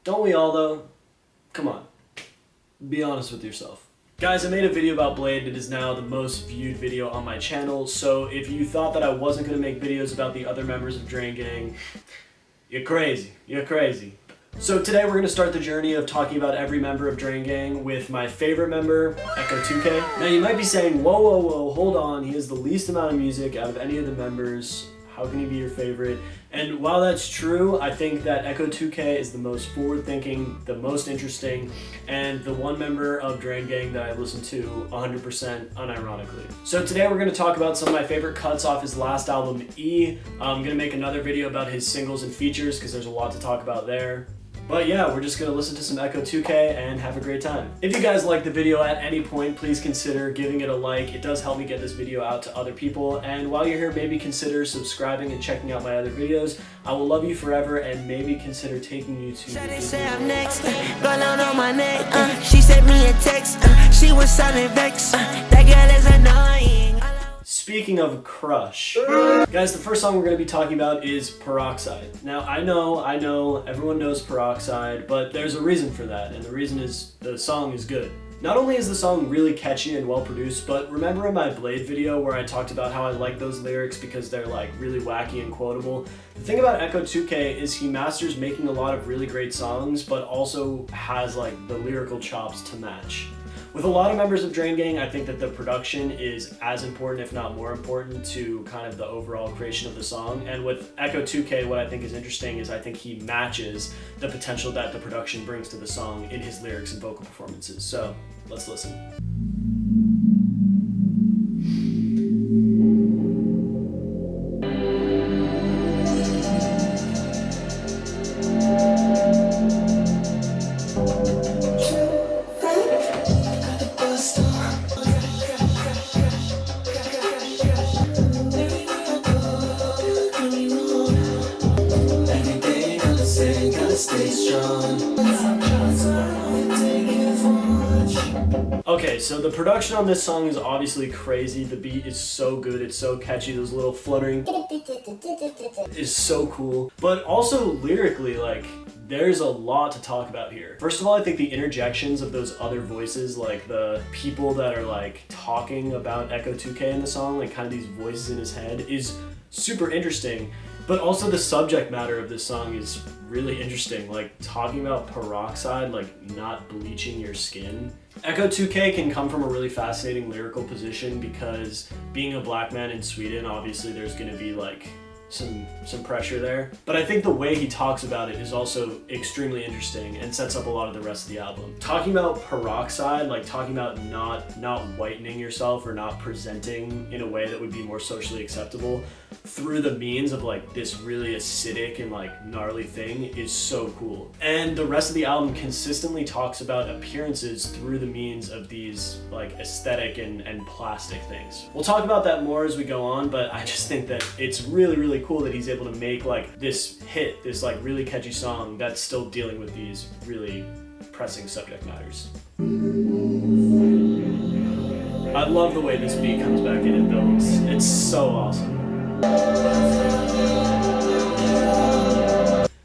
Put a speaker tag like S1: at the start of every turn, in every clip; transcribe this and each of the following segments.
S1: Don't we all though? Come on, be honest with yourself. Guys, I made a video about Blade. It is now the most viewed video on my channel, so if you thought that I wasn't going to make videos about the other members of Drain Gang, you're crazy. You're crazy. So today we're going to start the journey of talking about every member of Drain Gang with my favorite member, ecco2k. Now you might be saying, whoa, whoa, whoa, hold on, he has the least amount of music out of any of the members. How can he be your favorite? And while that's true, I think that ecco2k is the most forward-thinking, the most interesting, and the one member of Drain Gang that I listen to 100% unironically. So today we're going to talk about some of my favorite cuts off his last album, E. I'm going to make another video about his singles and features because there's a lot to talk about there. But yeah, we're just going to listen to some ecco2k and have a great time. If you guys like the video at any point, please consider giving it a like. It does help me get this video out to other people. And while you're here, maybe consider subscribing and checking out my other videos. I will love you forever and maybe consider taking you to
S2: She sent me a text. She was sounding vexed. That girl is annoying.
S1: Speaking of crush, guys, the first song we're going to be talking about is Peroxide. Now, I know, everyone knows Peroxide, but there's a reason for that, and the reason is the song is good. Not only is the song really catchy and well produced, but remember in my Blade video where I talked about how I like those lyrics because they're like really wacky and quotable? The thing about ecco2k is he masters making a lot of really great songs, but also has like the lyrical chops to match. With a lot of members of Drain Gang, I think that the production is as important, if not more important, to kind of the overall creation of the song. And with ecco2k, what I think is interesting is I think he matches the potential that the production brings to the song in his lyrics and vocal performances. So let's listen. Okay, so the production on this song is obviously crazy. The beat is so good, it's so catchy. Those little fluttering is so cool. But also lyrically, like, there's a lot to talk about here. First of all, I think the interjections of those other voices, like the people that are like talking about ecco2k in the song, like kind of these voices in his head, is super interesting. But also the subject matter of this song is really interesting, like talking about peroxide, like not bleaching your skin. ecco2k can come from a really fascinating lyrical position because being a black man in Sweden, obviously there's gonna be like some pressure there. But I think the way he talks about it is also extremely interesting and sets up a lot of the rest of the album. Talking about peroxide, like talking about not whitening yourself or not presenting in a way that would be more socially acceptable through the means of like this really acidic and like gnarly thing is so cool. And the rest of the album consistently talks about appearances through the means of these like aesthetic and plastic things. We'll talk about that more as we go on, but I just think that it's really cool that he's able to make like this hit, this like really catchy song that's still dealing with these really pressing subject matters. I love the way this beat comes back in and builds. It's so awesome.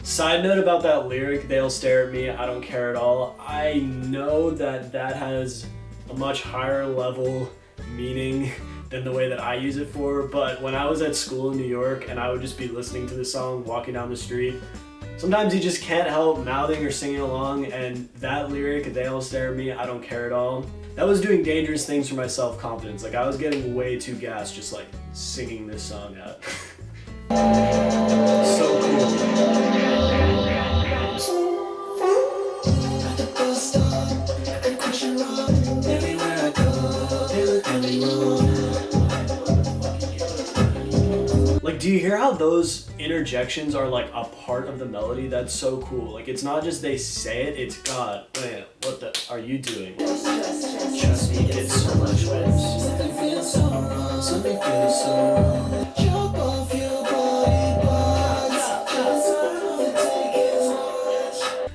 S1: Side note about that lyric, they'll stare at me, I don't care at all. I know that that has a much higher level meaning than the way that I use it for, but when I was at school in New York and I would just be listening to the song walking down the street, sometimes you just can't help mouthing or singing along, and that lyric, they'll stare at me, I don't care at all, that was doing dangerous things for my self-confidence. Like I was getting way too gassed just like singing this song out. So cool. Like, do you hear how those interjections are like a part of the melody? That's so cool. Like, it's not just they say it, it's God, wait, what the are you doing? Trust me, it's so much worse. Something feels so wrong, something feels so wrong. Jump off your body parts.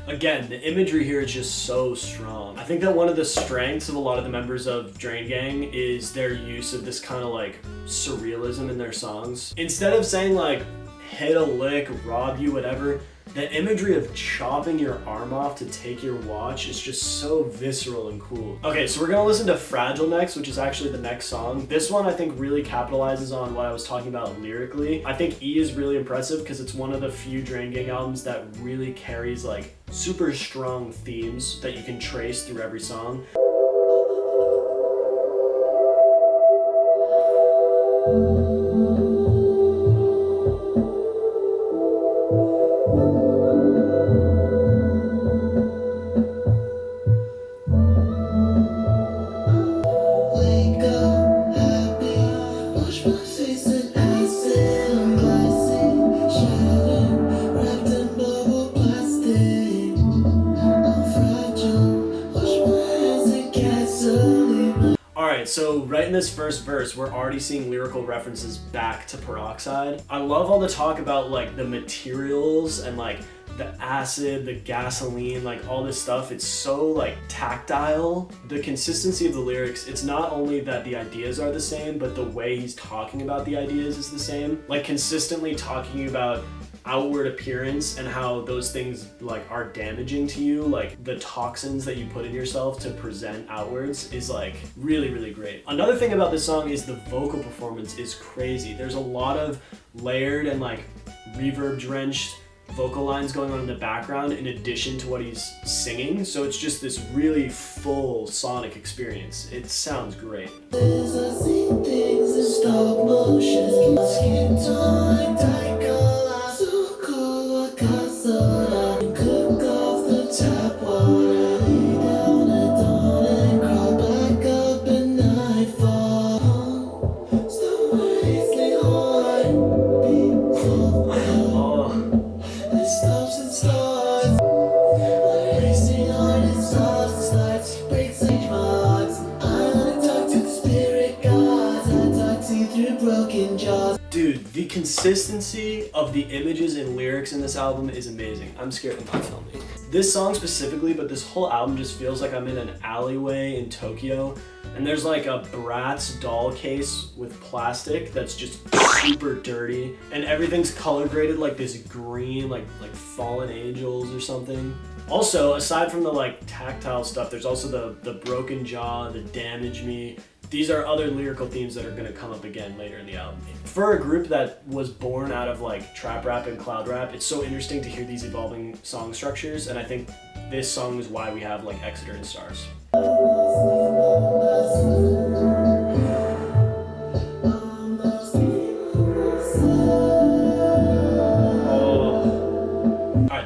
S1: Again, the imagery here is just so strong. I think that one of the strengths of a lot of the members of Drain Gang is their use of this kind of like surrealism in their songs. Instead of saying like, hit a lick, rob you, whatever, The imagery of chopping your arm off to take your watch is just so visceral and cool. Okay, so we're gonna listen to Fragile next, which is actually the next song. This one I think really capitalizes on what I was talking about lyrically. I think E is really impressive because it's one of the few Drain Gang albums that really carries like super strong themes that you can trace through every song. So right in this first verse, we're already seeing lyrical references back to Peroxide. I love all the talk about like the materials and like the acid, the gasoline, like all this stuff. It's so like tactile. The consistency of the lyrics, it's not only that the ideas are the same, but the way he's talking about the ideas is the same. Like consistently talking about outward appearance and how those things like are damaging to you, like the toxins that you put in yourself to present outwards is like really, really great. Another thing about this song is the vocal performance is crazy. There's a lot of layered and like reverb drenched vocal lines going on in the background in addition to what he's singing, so it's just this really full sonic experience. It sounds great. Dude, the consistency of the images and lyrics in this album is amazing. I'm scared of not filming. This song specifically, but this whole album just feels like I'm in an alleyway in Tokyo, and there's like a Bratz doll case with plastic that's just super dirty, and everything's color graded like this green, like fallen angels or something. Also, aside from the like tactile stuff, there's also the broken jaw, the damage me. These are other lyrical themes that are gonna come up again later in the album. For a group that was born out of like trap rap and cloud rap, it's so interesting to hear these evolving song structures, and I think this song is why we have like Exeter and Stars.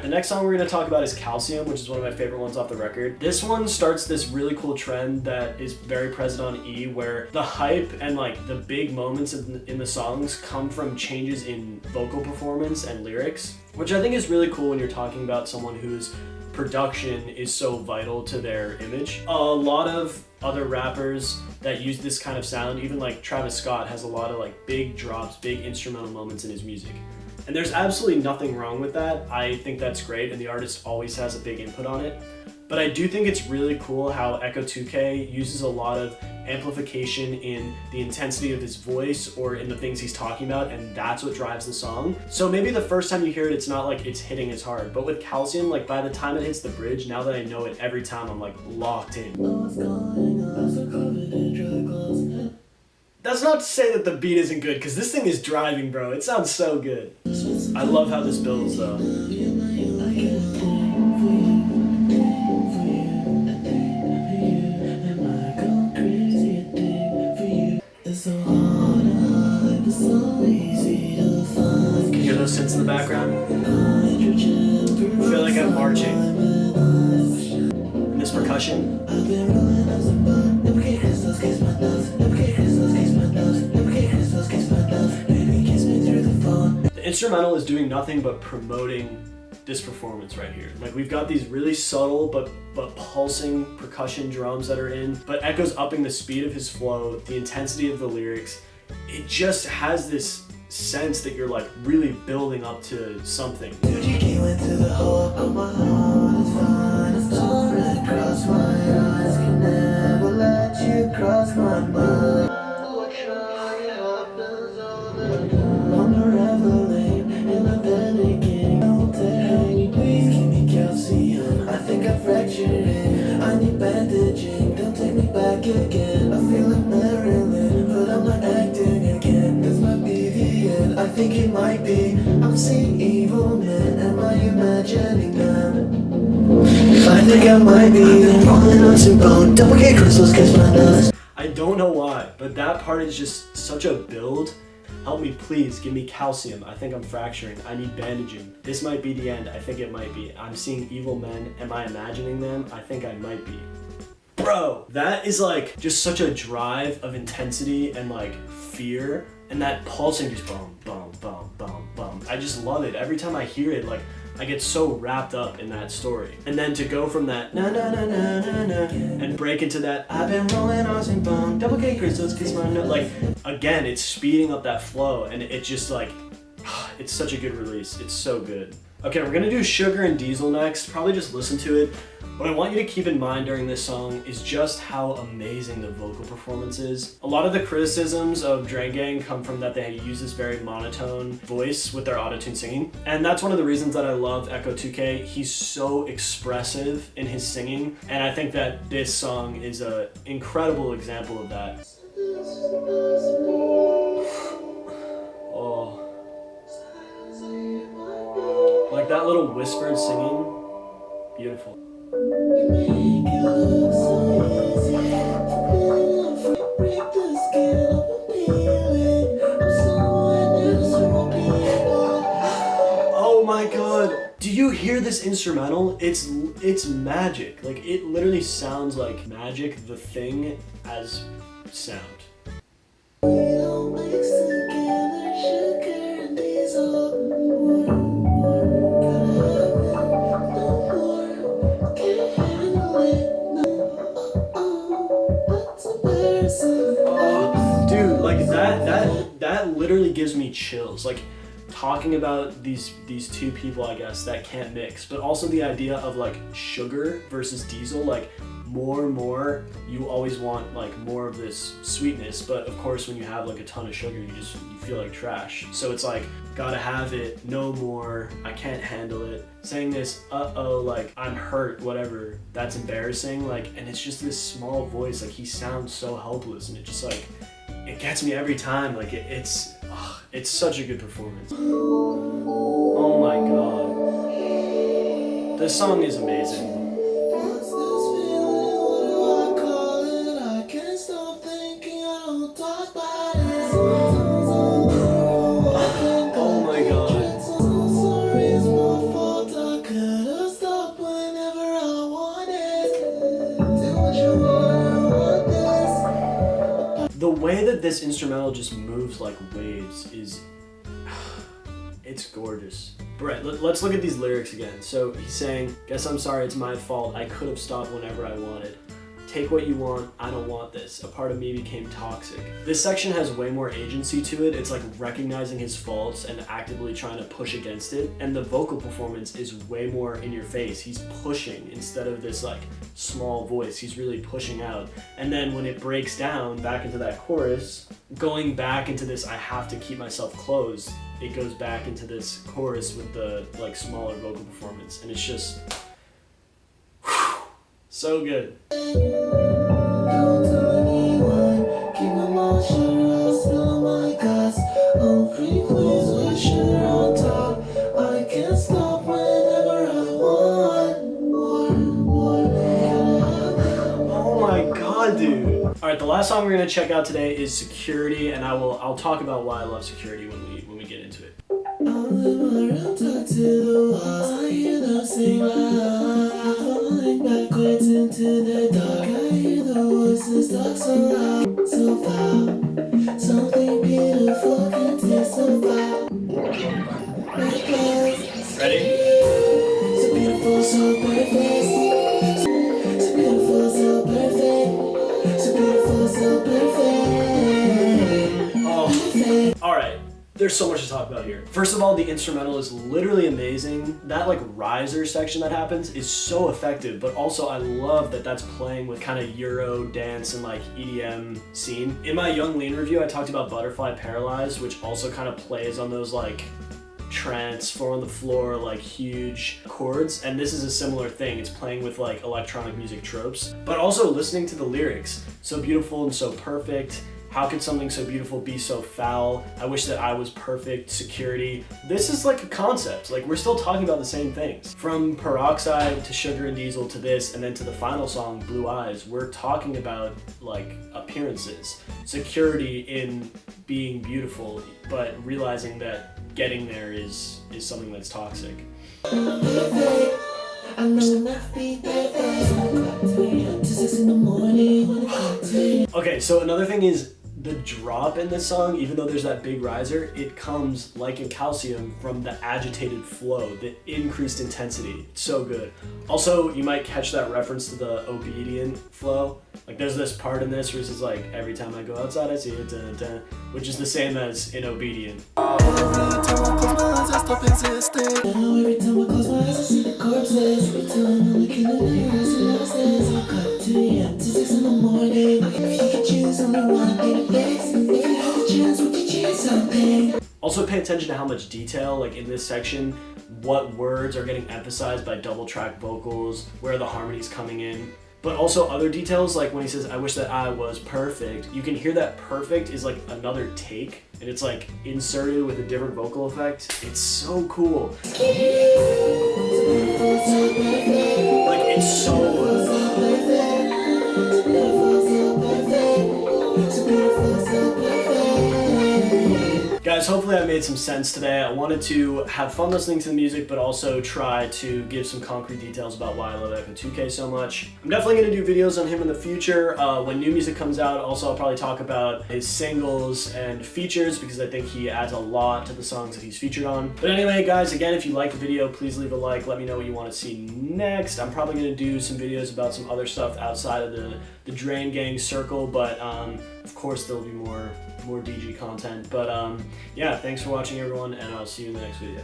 S1: The next song we're going to talk about is Calcium, which is one of my favorite ones off the record. This one starts this really cool trend that is very present on E, where the hype and like the big moments in the songs come from changes in vocal performance and lyrics, which I think is really cool when you're talking about someone whose production is so vital to their image. A lot of other rappers that use this kind of sound, even like Travis Scott has a lot of like big drops, big instrumental moments in his music. And there's absolutely nothing wrong with that. I think that's great, and the artist always has a big input on it. But I do think it's really cool how ecco2k uses a lot of amplification in the intensity of his voice or in the things he's talking about, and that's what drives the song. So maybe the first time you hear it, it's not like it's hitting as hard. But with Calcium, like by the time it hits the bridge, now that I know it every time, I'm like locked in. That's not to say that the beat isn't good, because this thing is driving, bro. It sounds so good. I love how this builds, though. Can you hear those synths in the background? I feel like I'm marching. And this percussion. The instrumental is doing nothing but promoting this performance right here. Like we've got these really subtle but pulsing percussion drums that are in, but Echo's upping the speed of his flow, the intensity of the lyrics. It just has this sense that you're like really building up to something. Dude, you came into the hole of my heart, it's fine, it's all right, cross my eyes, can never let you cross my mind. I'm a reveling in a panic, I'll take
S3: think it might be. I'm seeing evil men, am I imagining them? I think I might be rolling on some bone, double K crystals kiss my nose.
S1: I don't know why, but that part is just such a build. Help me, please, give me calcium. I think I'm fracturing. I need bandaging. This might be the end. I think it might be. I'm seeing evil men. Am I imagining them? I think I might be. Bro, that is like just such a drive of intensity and like fear, and that pulsing just boom, boom, boom, boom, boom. I just love it. Every time I hear it, like I get so wrapped up in that story. And then to go from that na na na na na na and break into that I've been rolling on some bone, double K crystals kiss my nose. Like again, it's speeding up that flow, and it just like it's such a good release. It's so good. Okay, we're gonna do Sugar and Diesel next. Probably just listen to it. What I want you to keep in mind during this song is just how amazing the vocal performance is. A lot of the criticisms of Drain Gang come from that they use this very monotone voice with their autotune singing. And that's one of the reasons that I love ecco2k. He's so expressive in his singing, and I think that this song is an incredible example of that. Oh. Like that little whispered singing, beautiful. Oh my god, do you hear this instrumental? It's magic. Like it literally sounds like Magic the Thing as sound. Dude, like that literally gives me chills. Like talking about these two people, I guess, that can't mix, but also the idea of like Sugar versus Diesel, like more, you always want like more of this sweetness, but of course when you have like a ton of sugar, you feel like trash. So it's like, gotta have it, no more, I can't handle it. Saying this, uh-oh, like I'm hurt, whatever, that's embarrassing, like, and it's just this small voice, like he sounds so helpless, and it just like, it gets me every time, like it's such a good performance. Oh my god. This song is amazing. The way that this instrumental just moves like waves is, it's gorgeous. Brett, let's look at these lyrics again. So he's saying, guess I'm sorry, it's my fault. I could have stopped whenever I wanted. Take what you want, I don't want this. A part of me became toxic. This section has way more agency to it. It's like recognizing his faults and actively trying to push against it. And the vocal performance is way more in your face. He's pushing instead of this like small voice. He's really pushing out. And then when it breaks down back into that chorus, going back into this I have to keep myself closed, it goes back into this chorus with the like smaller vocal performance. And it's just so good. Oh my god, dude. Alright, the last song we're gonna check out today is Security, and I'll talk about why I love Security when we get into it.
S3: Backwards into the dark, I hear the voices talk so loud, so foul. Something beautiful can testify.
S1: Ready?
S3: So beautiful, so perfect. So beautiful, so perfect. So beautiful, so perfect.
S1: Oh, alright. There's so much to talk about here. First of all, the instrumental is literally amazing. That like riser section that happens is so effective, but also I love that that's playing with kind of Euro dance and like EDM scene. In my Young Lean review, I talked about Butterfly Paralyzed, which also kind of plays on those like trance, 4 on the floor, like huge chords, and this is a similar thing. It's playing with like electronic music tropes, but also listening to the lyrics. So beautiful and so perfect. How could something so beautiful be so foul? I wish that I was perfect. Security. This is like a concept. Like, we're still talking about the same things. From Peroxide to Sugar and Diesel to this, and then to the final song, Blue Eyes, we're talking about like appearances. Security in being beautiful, but realizing that getting there is something that's toxic. Okay, so another thing is the drop in this song, even though there's that big riser, it comes, like in Calcium, from the agitated flow, the increased intensity. It's so good. Also, you might catch that reference to the obedient flow. Like, there's this part in this where it's like, every time I go outside I see it, dun, dun, which is the same as in Obedient.
S3: Every time I close my eyes, I stop existing. Every time I close my eyes, I see the corpses. Every time I'm looking in the mirror, I see my stairs. I cut 2 a.m. to 6 in the morning. If you could choose only one thing to fix, if you had the chance, would you choose something?
S1: Also, pay attention to how much detail, like in this section, what words are getting emphasized by double track vocals, where the harmony's coming in. But also other details, like when he says, I wish that I was perfect, you can hear that perfect is like another take, and it's like inserted with a different vocal effect. It's so cool. Like, it's so... Guys, hopefully I made some sense today. I wanted to have fun listening to the music, but also try to give some concrete details about why I love ecco2k so much. I'm definitely going to do videos on him in the future. When new music comes out, also I'll probably talk about his singles and features, because I think he adds a lot to the songs that he's featured on. But anyway, guys, again, if you like the video, please leave a like. Let me know what you want to see next. I'm probably going to do some videos about some other stuff outside of the Drain Gang circle, but of course there'll be more DG content. But yeah, thanks for watching, everyone, and I'll see you in the next video.